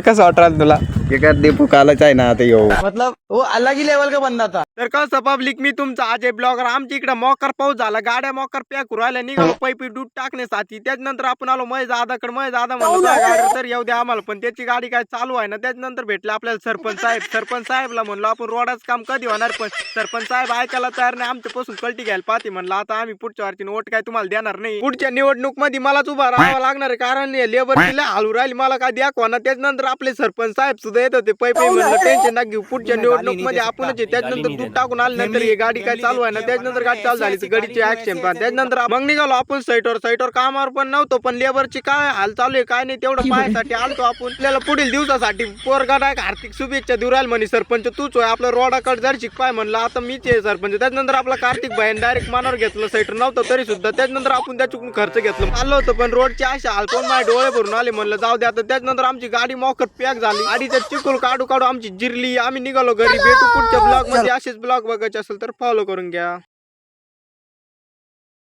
कसं वाटलं तुला? एका दीपू कालच आहे ना आता येऊ मतलब वो अलग ही लेवल का बंदा था. तर कसं पब्लिक, मी तुमचा अजय ब्लॉगर. आमच्या इकडे मोकर पाऊस झाला, गाड्या मोकर पॅक राहिल्या, निघालो पैपी दूध टाकण्यासाठी. त्याच्यानंतर आपण आलो महेश दादाकडे. महेश दादा म्हणलं गाडी तर येऊ द्या आम्हाला, पण त्याची गाडी काय चालू आहे ना. त्याच्यानंतर भेटले आपल्याला सरपंच साहेब. सरपंच साहेबला म्हणलो आपण रोडाचं काम कधी होणार, पण सरपंच साहेब ऐकायला तयार नाही. आमच्यापासून कल्टी घ्यायला पाहते. म्हणलं आता आम्ही पुढच्या वरची वोट काय तुम्हाला देणार नाही. पुढच्या निवडणूक मध्ये मलाच उभा राहावं लागणार आहे, कारण लेबरची लय हालू राहिली, मला काय दाखवा ना. त्याच्यानंतर आपले सरपंच साहेब सुद्धा येत होते पैपी. म्हणलं टेन्शन ना घेऊ, पुढच्या निवडणूक मध्ये आपणच. त्याच्यानंतर दूध टाकून आले, नंतर ही गाडी काय चालू आहे ना. त्याच्यानंतर गाडी चालू झाली, गाडीची ऍक्शन पण. त्याच्यानंतर मग निघालो आपण साईटवर कामावर पण नव्हतो, पण लेबरची काय हाल चालू आहे काय नाही तेवढं पाहायसाठी आलतो आपण. आपल्याला पुढील दिवसासाठी पोरगा नाही हार्दिक शुभेच्छा देऊ राहील म्हणे. सरपंच तूच होय, आपलं रोडाकडे जर शिक पाय. म्हणलं आता मीच आहे सरपंच. त्याच्यानंतर आपला कार्तिक भाई डायरेक्ट मनावर घेतलं, साईटर नव्हतं तरी सुद्धा. त्याच्यानंतर आपण त्याच्याकडून खर्च घेतलं, आलो होतं, पण रोडची अशा हाल पण माझे डोळे भरून आले. म्हणलं जाऊ द्या आता. त्याच्यानंतर आमची गाडी मोकर पॅक झाली, गाडीचा चिखल काढू आमची जिरली. आम्ही निघालो घरी. भेटू पुढच्या ब्लॉग मध्ये. असेच ब्लॉग बघायचे असेल तर फॉलो करून घ्या.